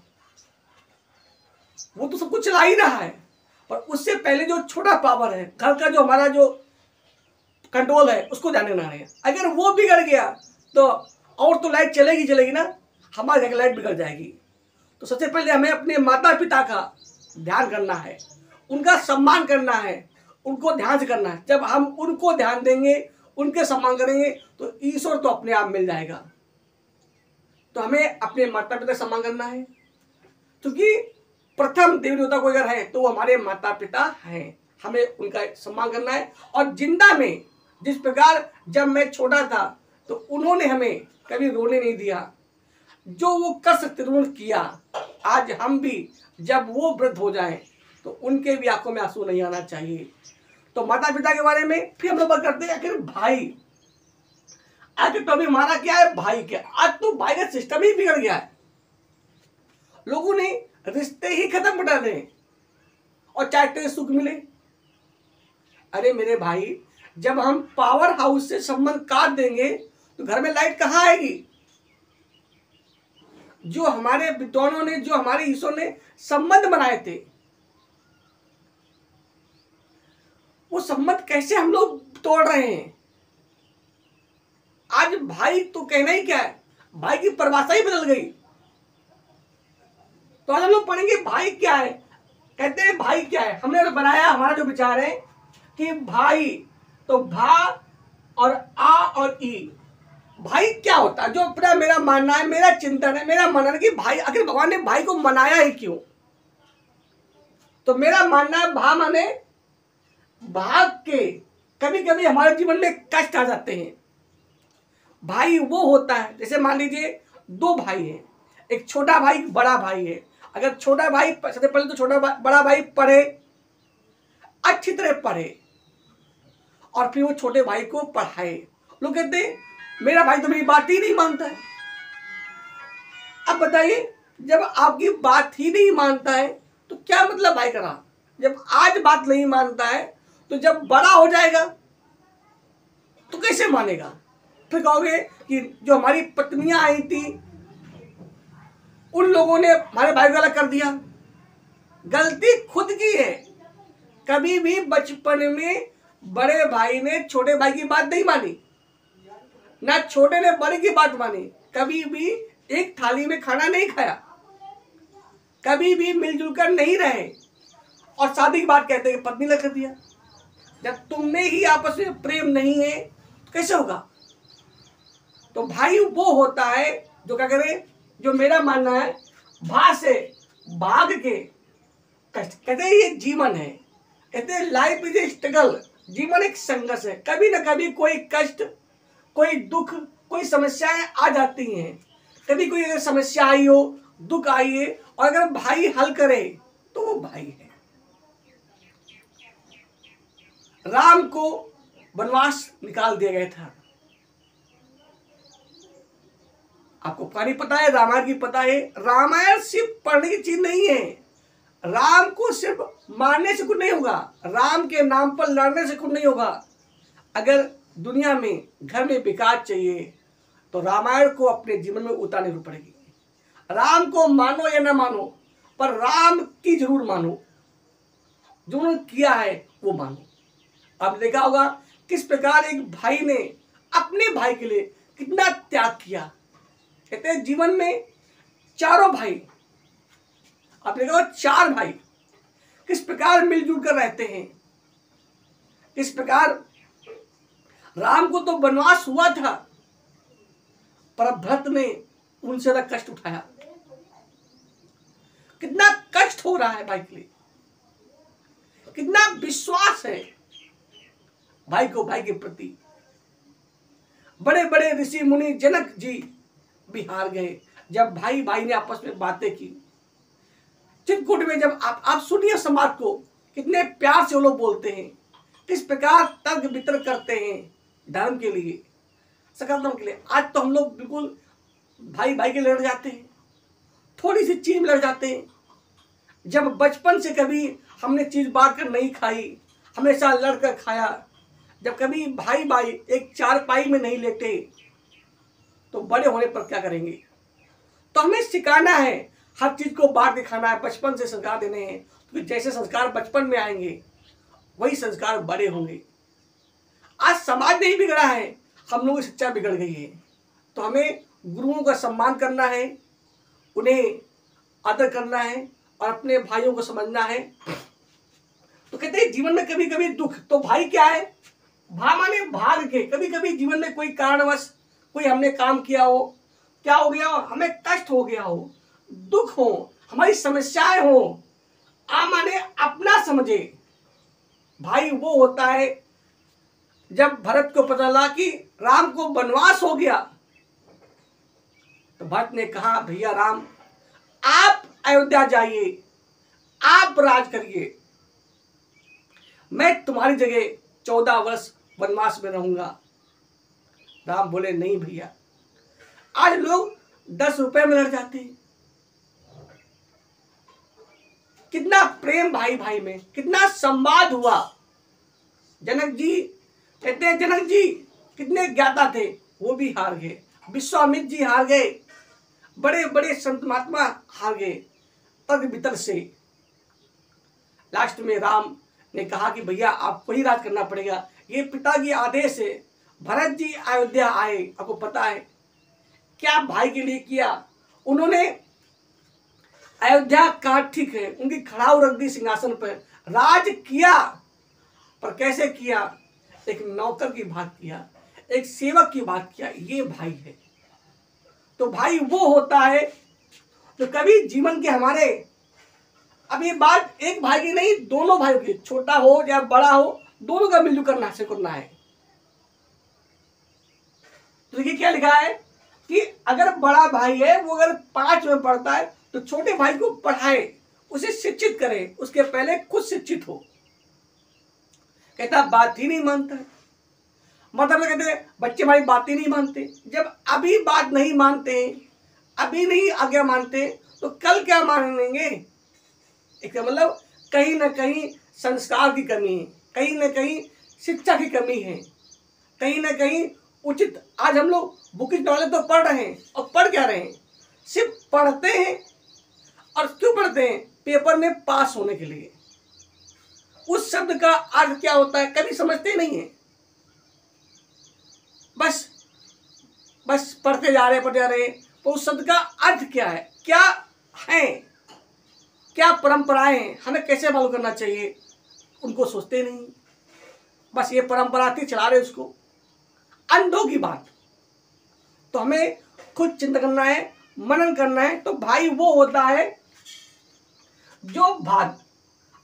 वो तो सब कुछ चला ही रहा है। पर उससे पहले जो छोटा पावर है, घर का जो हमारा जो कंट्रोल है, उसको ध्यान देना है। अगर वो बिगड़ गया तो और तो लाइट चलेगी ना, हमारे घर की लाइट बिगड़ जाएगी। तो सबसे पहले हमें अपने माता पिता का ध्यान करना है, उनका सम्मान करना है, उनको ध्यान से करना है। जब हम उनको ध्यान देंगे, उनके सम्मान करेंगे, तो ईश्वर तो अपने आप मिल जाएगा। तो हमें अपने माता पिता का सम्मान करना है, क्योंकि प्रथम देवी देवता को अगर है तो वो हमारे माता पिता हैं, हमें उनका सम्मान करना है। और जिंदा में जिस प्रकार जब मैं छोटा था तो उन्होंने हमें कभी रोने नहीं दिया, जो वो कर सकते थे उन्होंने किया। आज हम भी जब वो वृद्ध हो जाएं तो उनके भी आंखों में आंसू नहीं आना चाहिए। तो माता पिता के बारे में फिर हम लोग बात करते हैं आखिर भाई। आज तो टॉपिक हमारा क्या है, भाई क्या। आज तो भाई का सिस्टम ही बिगड़ गया है, लोगों ने रिश्ते ही खत्म कर डाले और चाहते हैं सुख मिले। अरे मेरे भाई, जब हम पावर हाउस से संबंध काट देंगे तो घर में लाइट कहाँ आएगी? जो हमारे विद्वानों ने, जो हमारे ईश्वर ने संबंध बनाए थे, वो संबंध कैसे हम लोग तोड़ रहे हैं? आज भाई तो कहना ही क्या है, भाई की परिभाषा ही बदल गई। तो आज हम लोग पढ़ेंगे भाई क्या है। कहते हैं भाई क्या है, हमने बनाया, हमारा जो विचार है कि भाई तो भा और आ और ई, भाई क्या होता है, जो अपना मेरा मानना है, मेरा चिंतन है, मेरा मानना है कि भाई, आखिर भगवान ने भाई को मनाया ही क्यों? तो मेरा मानना है भा माने भाग के कभी कभी हमारे जीवन में कष्ट आ जाते हैं। भाई वो होता है, जैसे मान लीजिए 2 भाई हैं, एक छोटा भाई बड़ा भाई है। अगर छोटा भाई, सबसे पहले तो बड़ा भाई पढ़े, अच्छी तरह पढ़े, और फिर वो छोटे भाई को पढ़ाए। लोग कहते हैं मेरा भाई तो मेरी बात ही नहीं मानता है। अब बताइए, जब आपकी बात ही नहीं मानता है तो क्या मतलब भाई का रहा? जब आज बात नहीं मानता है तो जब बड़ा हो जाएगा तो कैसे मानेगा? फिर कहोगे कि जो हमारी पत्नियां आई थी उन लोगों ने हमारे भाई को अलग कर दिया। गलती खुद की है। कभी भी बचपन में बड़े भाई ने छोटे भाई की बात नहीं मानी, ना छोटे ने बड़े की बात मानी। कभी भी एक थाली में खाना नहीं खाया, कभी भी मिलजुल कर नहीं रहे, और शादी की बात कहते हैं पत्नी अलग कर दिया। जब तुमने ही आपस में प्रेम नहीं है तो कैसे होगा? तो भाई वो होता है जो क्या करे, जो मेरा मानना है भाग से भाग के कष्ट, कहते हैं ये जीवन है, कहते हैं लाइफ इज ए स्ट्रगल, जीवन एक संघर्ष है। कभी ना कभी कोई कष्ट, कोई दुख, कोई समस्याएं आ जाती हैं। कभी कोई अगर समस्या आई हो, दुख आई है, और अगर भाई हल करे तो वो भाई है। राम को वनवास निकाल दिया गया था। आपको कहानी पता है, रामायण की पता है। रामायण सिर्फ पढ़ने की चीज नहीं है। राम को सिर्फ मानने से कुछ नहीं होगा, राम के नाम पर लड़ने से कुछ नहीं होगा। अगर दुनिया में घर में विकास चाहिए तो रामायण को अपने जीवन में उतारनी जरूर पड़ेगी। राम को मानो या ना मानो, पर राम की जरूर मानो, जो उन्होंने किया है वो मानो। अब देखा होगा किस प्रकार एक भाई ने अपने भाई के लिए कितना त्याग किया। कहते हैं जीवन में चारों भाई, आप देखो 4 भाई किस प्रकार मिलजुल कर रहते हैं। किस प्रकार राम को तो वनवास हुआ था, पर भरत ने उनसे ज्यादा कष्ट उठाया। कितना कष्ट हो रहा है भाई के लिए, कितना विश्वास है भाई को, भाई के प्रति। बड़े बड़े ऋषि मुनि जनक जी भी हार गए जब भाई भाई ने आपस में बातें की। चित्रकूट में जब आप सुनिए समाज को कितने प्यार से वो लोग बोलते हैं, किस प्रकार तर्क वितर्क करते हैं धर्म के लिए, सकारात्मक के लिए। आज तो हम लोग बिल्कुल भाई भाई के लड़ जाते हैं, थोड़ी सी चीज में लड़ जाते हैं। जब बचपन से कभी हमने चीज बांट कर नहीं खाई, हमेशा लड़ कर खाया। जब कभी भाई भाई एक चारपाई में नहीं लेटे तो बड़े होने पर क्या करेंगे? तो हमें सिखाना है, हर चीज को बांट के खाना है, बचपन से संस्कार देने हैं। तो जैसे संस्कार बचपन में आएंगे वही संस्कार बड़े होंगे। आज समाज नहीं बिगड़ा है, हम लोगों की शिक्षा बिगड़ गई है। तो हमें गुरुओं का सम्मान करना है, उन्हें आदर करना है, और अपने भाइयों को समझना है। तो कहते हैं जीवन में कभी कभी दुख, तो भाई क्या है? भा माने भाग के। कभी कभी जीवन में कोई कारणवश कोई हमने काम किया हो, क्या हो गया हो, हमें कष्ट हो गया हो, दुख हो, हमारी समस्याएं हो, आ माने अपना समझे। भाई वो होता है जब भरत को पता लगा कि राम को वनवास हो गया तो भरत ने कहा भैया राम, आप अयोध्या जाइए, आप राज करिए, मैं तुम्हारी जगह 14 वर्ष वनवास में रहूंगा। राम बोले नहीं भैया। आज लोग 10 रुपए में लड़ जाते हैं। कितना प्रेम भाई भाई में, कितना संवाद हुआ। जनक जी कहते हैं, जनक जी कितने ज्ञाता थे, वो भी हार गए। विश्वामित्र जी हार गए, बड़े बड़े संत महात्मा हार गए तर्क वितर्क से। लास्ट में राम ने कहा कि भैया आपको ही राज करना पड़ेगा, ये पिता की आदेश है। भरत जी अयोध्या आए, आपको पता है क्या भाई के लिए किया उन्होंने? अयोध्या का ठीक है, उनकी खड़ाऊ रख दी सिंहासन पर, राज किया, पर कैसे किया? एक नौकर की बात किया, एक सेवक की बात किया। ये भाई है। तो भाई वो होता है जो कभी जीवन के हमारे, अब ये बात एक भाई की नहीं, दोनों भाइयों की, छोटा हो या बड़ा हो, दोनों का मिलजुल करना से करना है। तो देखिए क्या लिखा है, कि अगर बड़ा भाई है वो अगर 5 में पढ़ता है तो छोटे भाई को पढ़ाए, उसे शिक्षित करे, उसके पहले खुद शिक्षित हो। कहता बात ही नहीं मानता है, मतलब कहते हैं बच्चे हमारी बात ही नहीं मानते। जब अभी बात नहीं मानते, अभी नहीं आज्ञा मानते, तो कल क्या मानेंगे? इसका मतलब कहीं ना कहीं संस्कार की कमी है, कहीं ना कहीं शिक्षा की कमी है, कहीं ना कहीं उचित। आज हम लोग बुकिश नॉलेज तो पढ़ रहे हैं, और पढ़ क्या रहे हैं? सिर्फ पढ़ते हैं। और क्यों पढ़ते हैं? पेपर में पास होने के लिए। उस शब्द का अर्थ क्या होता है कभी समझते नहीं है। बस पढ़ते जा रहे तो उस शब्द का अर्थ क्या है, क्या है, क्या परंपराएं हैं, हमें कैसे मालूम करना चाहिए, उनको सोचते नहीं। बस ये परंपरा थी, चला रहे उसको। अंधों की बात। तो हमें खुद चिंता करना है, मनन करना है। तो भाई वो होता है जो भाग,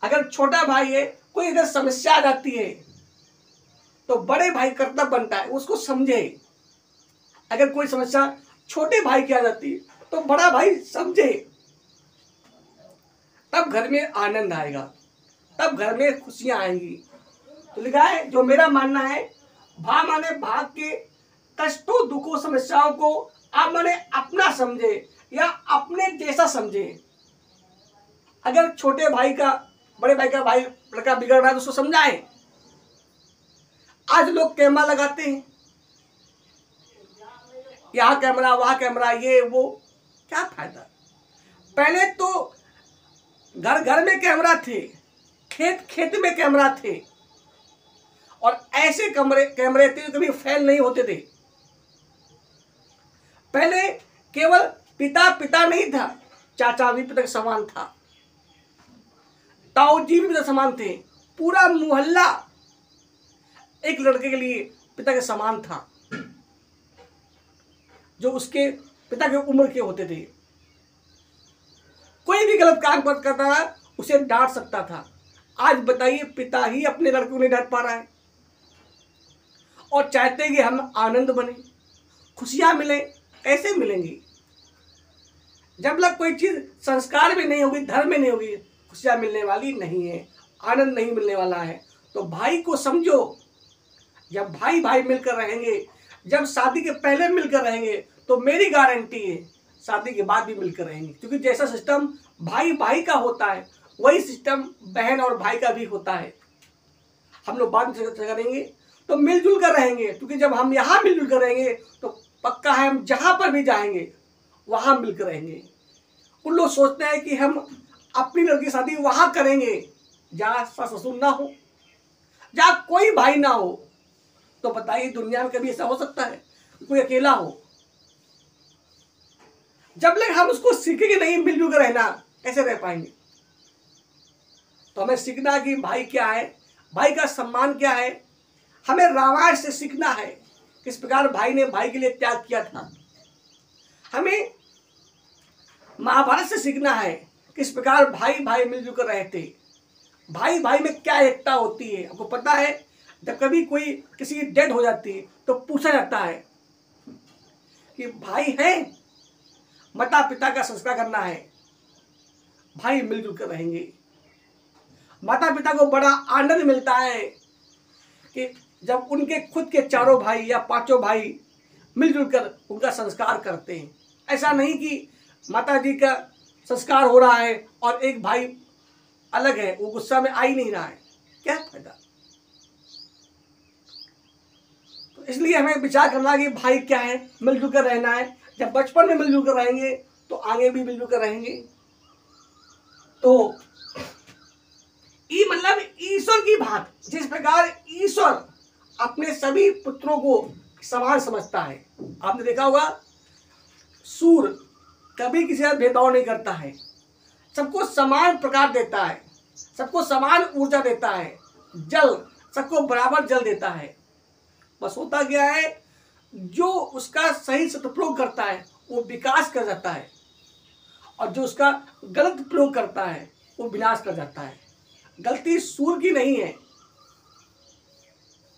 अगर छोटा भाई है, कोई अगर समस्या आ जाती है तो बड़े भाई कर्तव्य बनता है उसको समझे। अगर कोई समस्या छोटे भाई की आ जाती है तो बड़ा भाई समझे, तब घर में आनंद आएगा, तब घर में खुशियां आएंगी। तो लिखा है, जो मेरा मानना है, भा माने भाग के कष्टों दुखों समस्याओं को आप माने अपना समझे या अपने जैसा समझे। अगर छोटे भाई का, बड़े भाई का भाई लड़का बिगड़ रहा है तो उसको समझाए। आज लोग कैमरा लगाते हैं, यहाँ कैमरा वहां कैमरा, ये वो, क्या फायदा? पहले तो घर घर में कैमरा थे, खेत खेत में कैमरा थे, और ऐसे कैमरे थे जो कभी फेल नहीं होते थे। पहले केवल पिता पिता नहीं था, चाचा भी पिता के समान था, ताऊ जी भी पिता समान थे, पूरा मोहल्ला एक लड़के के लिए पिता के समान था, जो उसके पिता के उम्र के होते थे। कोई भी गलत काम करता था उसे डांट सकता था। आज बताइए, पिता ही अपने लड़के को नहीं डांट पा रहा है, और चाहते हैं कि हम आनंद बने, खुशियां मिले। कैसे मिलेंगी? जब तक कोई चीज संस्कार में नहीं होगी, धर्म में नहीं होगी, खुशियां मिलने वाली नहीं है, आनंद नहीं मिलने वाला है। तो भाई को समझो। जब भाई भाई मिलकर रहेंगे, जब शादी के पहले मिलकर रहेंगे, तो मेरी गारंटी है शादी के बाद भी मिलकर रहेंगे। क्योंकि जैसा सिस्टम भाई भाई का होता है, वही सिस्टम बहन और भाई का भी होता है। हम लोग बाद में चर्चा करेंगे। तो मिलजुल कर रहेंगे, क्योंकि जब हम यहाँ मिलजुल कर रहेंगे तो पक्का है हम जहाँ पर भी जाएंगे वहाँ मिलकर रहेंगे। उन लोग सोचते हैं कि हम अपनी लड़की की शादी वहाँ करेंगे जहाँ सास ससुर ना हो, जहाँ कोई भाई ना हो। तो बताइए, दुनिया में कभी ऐसा हो सकता है कोई अकेला हो? जब तक हम उसको सीखेंगे नहीं मिलजुल कर रहना, कैसे रह पाएंगे? तो हमें सीखना कि भाई क्या है, भाई का सम्मान क्या है। हमें रामायण से सीखना है किस प्रकार भाई ने भाई के लिए त्याग किया था। हमें महाभारत से सीखना है किस प्रकार भाई भाई मिलजुल कर रहे थे। भाई भाई में क्या एकता होती है। आपको पता है, जब कभी कोई किसी की डेथ हो जाती है तो पूछा जाता है कि भाई है, माता पिता का संस्कार करना है, भाई मिलजुल कर रहेंगे। माता पिता को बड़ा आनंद मिलता है कि जब उनके खुद के चारों भाई या पांचों भाई मिलजुल कर उनका संस्कार करते हैं। ऐसा नहीं कि माता जी का संस्कार हो रहा है और एक भाई अलग है, वो गुस्सा में आ ही नहीं रहा है, क्या फायदा? तो इसलिए हमें विचार करना कि भाई क्या है, मिलजुल कर रहना है। जब बचपन में मिलजुल कर रहेंगे तो आगे भी मिलजुल कर रहेंगे। तो ये मतलब ईश्वर की बात, जिस प्रकार ईश्वर अपने सभी पुत्रों को समान समझता है। आपने देखा होगा, सूर्य कभी किसी का भेदभाव नहीं करता है, सबको समान प्रकाश देता है, सबको समान ऊर्जा देता है। जल सबको बराबर जल देता है। बस होता क्या है, जो उसका सही सदुपयोग करता है वो विकास कर जाता है, और जो उसका गलत प्रयोग करता है वो विनाश कर जाता है। गलती सूर्य की नहीं है,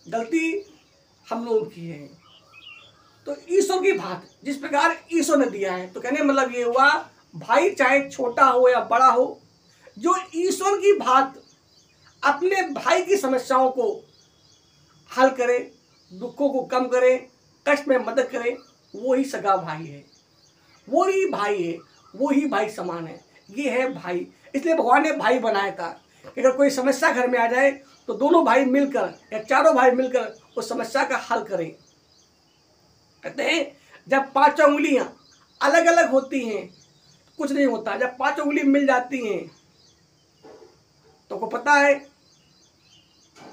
गलती हम लोगों की है। तो ईश्वर की भांति जिस प्रकार ईश्वर ने दिया है, तो कहने मतलब ये हुआ भाई चाहे छोटा हो या बड़ा हो, जो ईश्वर की भांति अपने भाई की समस्याओं को हल करे, दुखों को कम करे, कष्ट में मदद करे, वो ही सगा भाई है, वो ही भाई है, वो ही भाई समान है। ये है भाई। इसलिए भगवान ने भाई बनाया था कि अगर कोई समस्या घर में आ जाए तो दोनों भाई मिलकर या चारों भाई मिलकर उस समस्या का हल करें। कहते हैं जब पांचों उंगलियां अलग अलग होती हैं कुछ नहीं होता, जब पांचों उंगली मिल जाती हैं तो को पता है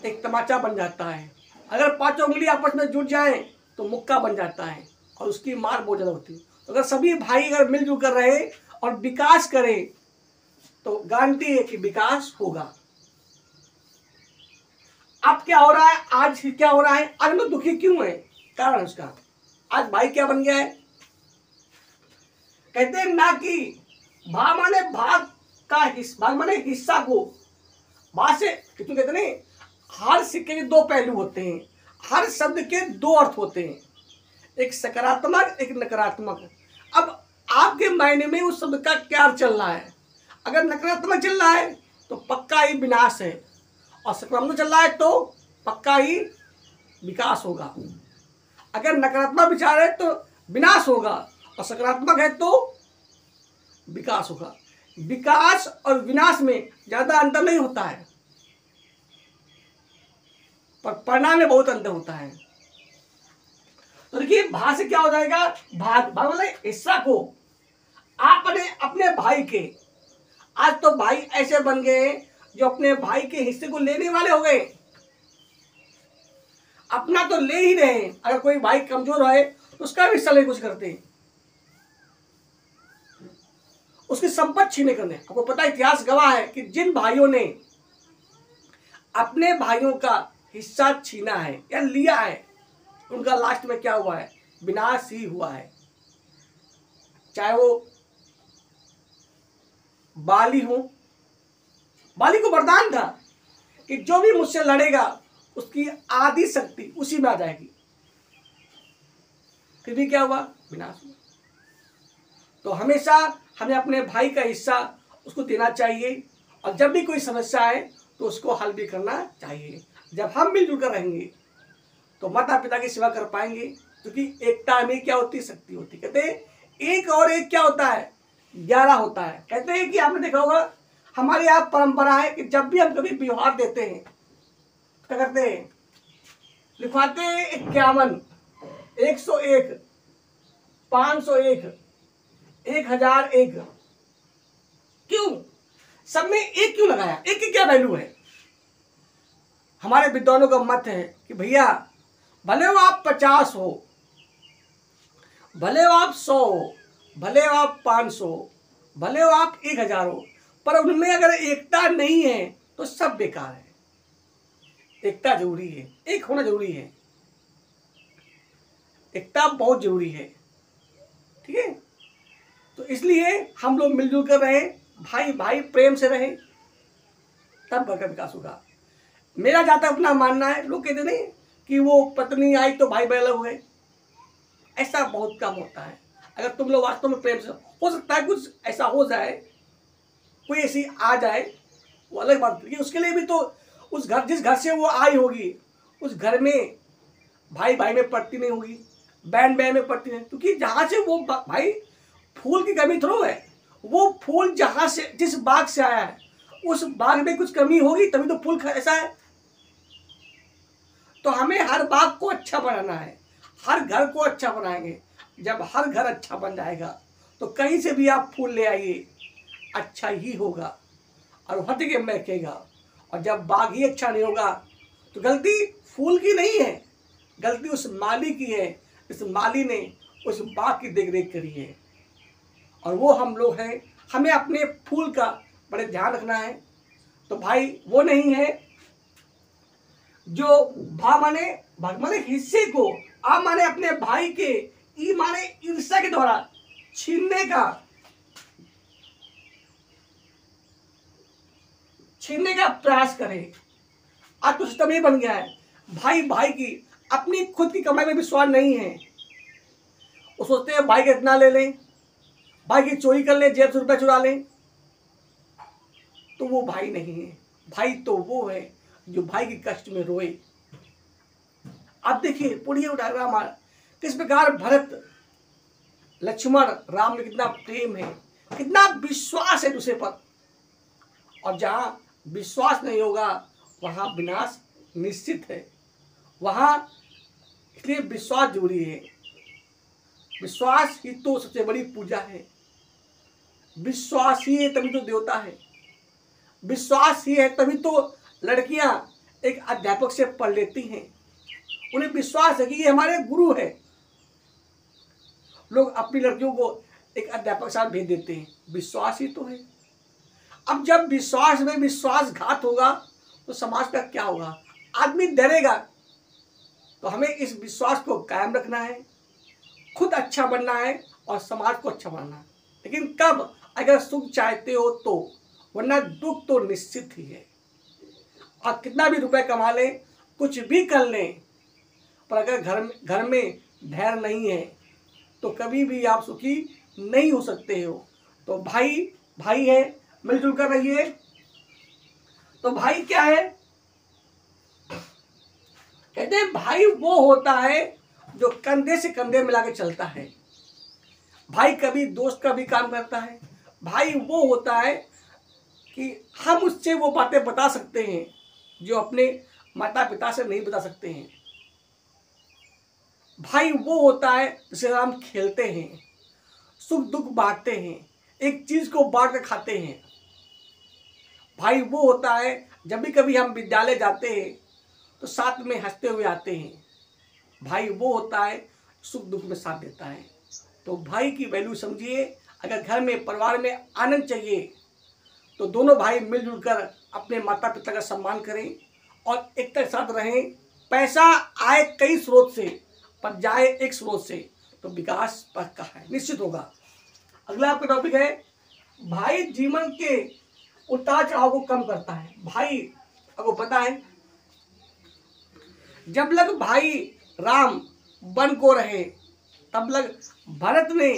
एक तमाचा बन जाता है। अगर पांचों उंगली आपस में जुट जाएं तो मुक्का बन जाता है और उसकी मार बहुत ज्यादा होती है। तो अगर सभी भाई अगर मिलजुल कर रहे और विकास करें तो गारंटी है कि विकास होगा। अब क्या हो रहा है, आज क्या हो रहा है, आज लोग दुखी क्यों है, कारण उसका आज भाई क्या बन गया है। कहते हैं ना कि भाग माने भाग का भाग माने हिस्सा को भाग से, क्यों कहते नहीं, हर सिक्के के दो पहलू होते हैं, हर शब्द के दो अर्थ होते हैं, एक सकारात्मक एक नकारात्मक। अब आपके मायने में उस शब्द का क्या अर्थ चल रहा है। अगर नकारात्मक चल रहा है तो पक्का ही विनाश है, और सकारात्मक चल रहा है तो पक्का ही विकास होगा। अगर नकारात्मक विचार है तो विनाश होगा, और सकारात्मक है तो विकास होगा। विकास और विनाश में ज्यादा अंतर नहीं होता है, पर परिणाम में बहुत अंतर होता है। तो देखिए भाग से क्या हो जाएगा, भाग भाग मतलब हिस्सा को आपने अपने भाई के, आज तो भाई ऐसे बन गए जो अपने भाई के हिस्से को लेने वाले हो गए, अपना तो ले ही रहे। अगर कोई भाई कमजोर है तो उसका भी हिस्सा ले कुछ करते हैं, उसकी संपत्ति छीने करने। आपको पता है इतिहास गवाह है कि जिन भाइयों ने अपने भाइयों का हिस्सा छीना है या लिया है उनका लास्ट में क्या हुआ है, विनाश ही हुआ है। चाहे वो बाली हो, बाली को वरदान था कि जो भी मुझसे लड़ेगा उसकी आधी शक्ति उसी में आ जाएगी, फिर भी क्या हुआ, विनाश हुआ। तो हमेशा हमें अपने भाई का हिस्सा उसको देना चाहिए, और जब भी कोई समस्या आए तो उसको हल भी करना चाहिए। जब हम मिलजुल कर रहेंगे तो माता पिता की सेवा कर पाएंगे, क्योंकि एकता में क्या होती है, शक्ति होती है। कहते हैं एक और एक क्या होता है, 11 होता है। कहते हैं कि आपने देखा होगा हमारे यहाँ परंपरा है कि जब भी हम कभी व्यवहार देते हैं क्या करते हैं, लिखवाते हैं 51, 101, 501, 1001। क्यों, सब में एक क्यों लगाया, एक की क्या वैल्यू है। हमारे विद्वानों का मत है कि भैया भले वो आप 50 हो, भले वो आप 100 हो, भले वो आप 500, भले वो आप 1000 हो, पर उनमें अगर एकता नहीं है तो सब बेकार है। एकता जरूरी है, एक होना जरूरी है, एकता बहुत जरूरी है। ठीक है, तो इसलिए हम लोग मिलजुल कर रहे, भाई भाई प्रेम से रहे, तब घर का विकास होगा। मेरा जहाँ तक अपना मानना है, लोग कहते नहीं कि वो पत्नी आई तो भाई अलग हुए, ऐसा बहुत कम होता है। अगर तुम लोग वास्तव में प्रेम से, हो सकता है कुछ ऐसा हो जाए, कोई ऐसी आ जाए, वो अलग बात, लेकिन उसके लिए भी तो उस घर, जिस घर से वो आई होगी उस घर में भाई भाई में पड़ती नहीं होगी, बहन बहन में पड़ती नहीं, क्योंकि जहाँ से वो भाई, फूल की कमी थोड़ा है, वो फूल जहाँ से, जिस बाग से आया है उस बाग में कुछ कमी होगी तभी तो फूल ऐसा है। तो हमें हर बाग को अच्छा बनाना है, हर घर को अच्छा बनाएंगे। जब हर घर अच्छा बन जाएगा तो कहीं से भी आप फूल ले आइए अच्छा ही होगा और हट के महकेगा। और जब बाग ही अच्छा नहीं होगा तो गलती फूल की नहीं है, गलती उस माली की है। इस माली ने उस बाग की देखरेख करी है और वो हम लोग हैं। हमें अपने फूल का बड़े ध्यान रखना है। तो भाई वो नहीं है जो भा माने हिस्से को, आ माने अपने भाई के, ई माने ईर्ष्या के द्वारा छीनने का प्रयास करे। आज तो सिस्टम ये बन गया है, भाई भाई की अपनी खुद की कमाई में विश्वास नहीं है, वो सोचते हैं भाई का इतना ले लें, भाई की चोरी कर लें, जेब से रुपया चुरा लें। तो वो भाई नहीं है। भाई तो वो है जो भाई के कष्ट में रोए। अब देखिए पूरी डायग्राम किस प्रकार भरत लक्ष्मण राम में कितना प्रेम है, कितना विश्वास है दूसरे पर। और जहां विश्वास नहीं होगा वहां विनाश निश्चित है। वहां इसलिए विश्वास जरूरी है। विश्वास ही तो सबसे बड़ी पूजा है। विश्वास ही है तभी तो देवता है। विश्वास ही है तभी तो लड़कियां एक अध्यापक से पढ़ लेती हैं। उन्हें विश्वास है कि ये हमारे गुरु है। लोग अपनी लड़कियों को एक अध्यापक के साथ भेज देते हैं। विश्वास ही तो है। अब जब विश्वास में विश्वासघात होगा तो समाज का क्या होगा? आदमी डरेगा। तो हमें इस विश्वास को कायम रखना है, खुद अच्छा बनना है और समाज को अच्छा बनाना है। लेकिन कब? अगर सुख चाहते हो तो, वरना दुख तो निश्चित ही है। आप कितना भी रुपए कमा लें, कुछ भी कर लें, पर अगर घर में धैर्य नहीं है तो कभी भी आप सुखी नहीं हो सकते हो। तो भाई भाई है, मिलजुल कर रहिए। तो भाई क्या है? कहते हैं भाई वो होता है जो कंधे से कंधे मिला के चलता है। भाई कभी दोस्त का भी काम करता है। भाई वो होता है कि हम उससे वो बातें बता सकते हैं जो अपने माता पिता से नहीं बता सकते हैं। भाई वो होता है जिससे हम खेलते हैं, सुख दुख बांटते हैं, एक चीज को बांट कर खाते हैं। भाई वो होता है जब भी कभी हम विद्यालय जाते हैं तो साथ में हंसते हुए आते हैं। भाई वो होता है सुख दुख में साथ देता है। तो भाई की वैल्यू समझिए। अगर घर में परिवार में आनंद चाहिए तो दोनों भाई मिलजुल कर अपने माता पिता का सम्मान करें और एक साथ रहें। पैसा आए कई स्रोत से पर जाए एक स्रोत से तो विकास पक्का है, निश्चित होगा। अगला आपका टॉपिक है भाई जीवन के उतार चढ़ाव को कम करता है। भाई आपको पता है जब लग भाई राम बन को रहे तब लग भरत ने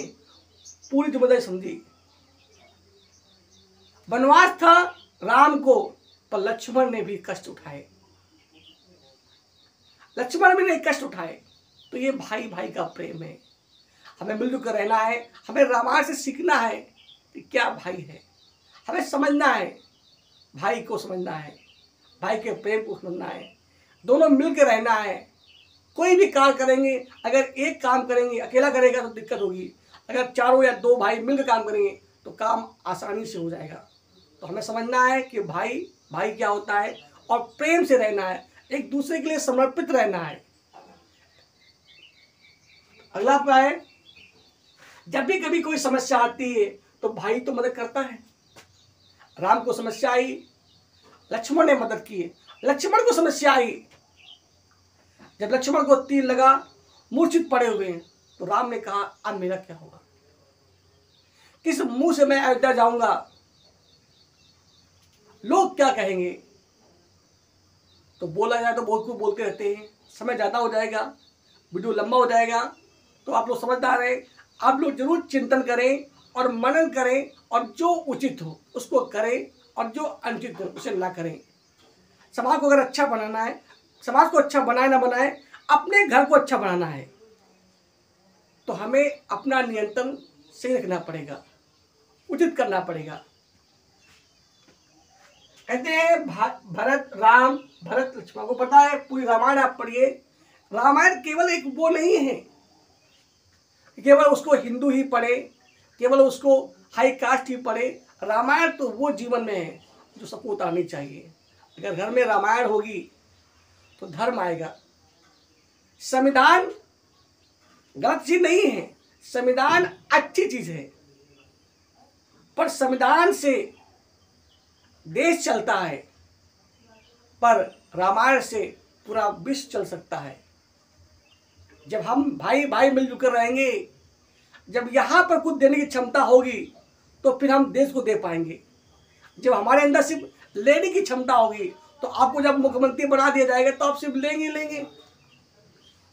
पूरी जिम्मेदारी समझी। वनवास था राम को पर लक्ष्मण ने भी कष्ट उठाए। लक्ष्मण भी ने कष्ट उठाए। तो ये भाई भाई का प्रेम है। हमें मिलजुल कर रहना है। हमें रामायण से सीखना है कि क्या भाई है। हमें समझना है, भाई को समझना है, भाई के प्रेम को समझना है। दोनों मिलकर रहना है। कोई भी कार्य करेंगे, अगर एक काम करेंगे अकेला करेगा तो दिक्कत होगी। अगर चारों या दो भाई मिलकर काम करेंगे तो काम आसानी से हो जाएगा। तो हमें समझना है कि भाई भाई क्या होता है और प्रेम से रहना है, एक दूसरे के लिए समर्पित रहना है। अगला क्या है? जब भी कभी कोई समस्या आती है तो भाई तो मदद करता है। राम को समस्या आई, लक्ष्मण ने मदद की। लक्ष्मण को समस्या आई, जब लक्ष्मण को तीर लगा, मूर्छित पड़े हुए हैं, तो राम ने कहा अब मेरा क्या होगा? किस मुंह से मैं अयोध्या जाऊंगा? लोग क्या कहेंगे? तो बोला जाए तो बहुत कुछ बोलते रहते हैं। समय ज्यादा हो जाएगा, वीडियो लंबा हो जाएगा। तो आप लोग समझदार हैं, आप लोग जरूर चिंतन करें और मनन करें और जो उचित हो उसको करें और जो अनुचित हो उसे ना करें। समाज को अगर अच्छा बनाना है, समाज को अच्छा बनाए ना बनाए, अपने घर को अच्छा बनाना है तो हमें अपना नियंत्रण सही रखना पड़ेगा, उचित करना पड़ेगा। कहते हैं भरत राम भरत लक्ष्मण को पता है। पूरी रामायण आप पढ़िए। रामायण केवल एक वो नहीं है केवल उसको हिंदू ही पढ़े, केवल उसको हाई कास्ट ही पढ़े। रामायण तो वो जीवन में है जो सबको उतारनी चाहिए। अगर घर में रामायण होगी तो धर्म आएगा। संविधान गलत चीज नहीं है, संविधान अच्छी चीज है, पर संविधान से देश चलता है, पर रामायण से पूरा विश्व चल सकता है। जब हम भाई भाई मिलजुल कर रहेंगे, जब यहाँ पर कुछ देने की क्षमता होगी तो फिर हम देश को दे पाएंगे। जब हमारे अंदर सिर्फ लेने की क्षमता होगी तो आपको जब मुख्यमंत्री बना दिया जाएगा तो आप सिर्फ लेंगे।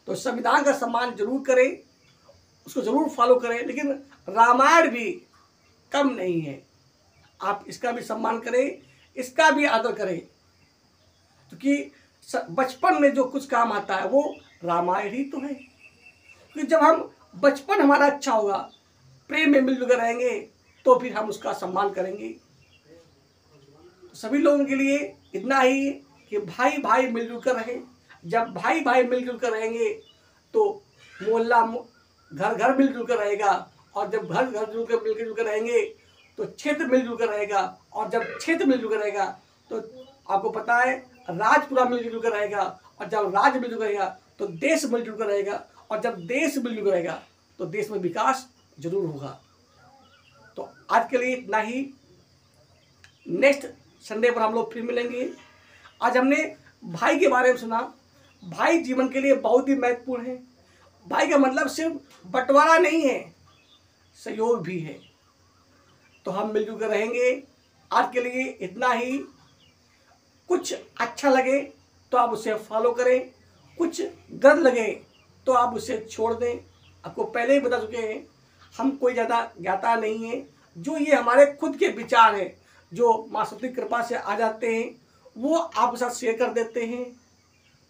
तो संविधान का सम्मान जरूर करें उसको ज़रूर फॉलो करें, लेकिन रामायण भी कम नहीं है। आप इसका भी सम्मान करें, इसका भी आदर करें, क्योंकि बचपन में जो कुछ काम आता है वो रामायण ही तो है। क्योंकि जब हम बचपन हमारा अच्छा होगा, प्रेम में मिलजुल कर रहेंगे, तो फिर हम उसका सम्मान करेंगे। तो सभी लोगों के लिए इतना ही कि भाई भाई मिलजुल कर रहें। जब भाई भाई मिलजुल कर रहेंगे तो मोहल्ला घर घर मिलजुल कर रहेगा, और जब घर घर मिलजुल कर रहेंगे तो क्षेत्र मिलजुल कर रहेगा, और जब क्षेत्र मिलजुल कर रहेगा तो आपको पता है राज पूरा मिलजुल कर रहेगा, और जब राज्य मिलजुल कर रहेगा तो देश मिलजुल कर रहेगा, और जब देश मिलजुल कर रहेगा तो देश में विकास जरूर होगा। तो आज के लिए इतना ही। नेक्स्ट संडे पर हम लोग फिर मिलेंगे। आज हमने भाई के बारे में सुना। भाई जीवन के लिए बहुत ही महत्वपूर्ण है। भाई का मतलब सिर्फ बंटवारा नहीं है, सहयोग भी है। तो हम मिलजुल कर रहेंगे। आज के लिए इतना ही। कुछ अच्छा लगे तो आप उसे फॉलो करें, कुछ गलत लगे तो आप उसे छोड़ दें। आपको पहले ही बता चुके हैं, हम कोई ज़्यादा ज्ञाता नहीं है। जो ये हमारे खुद के विचार हैं, जो माँ सरस्वती की कृपा से आ जाते हैं, वो आपके साथ शेयर कर देते हैं।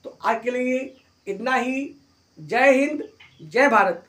तो आज के लिए इतना ही। जय हिंद, जय भारत।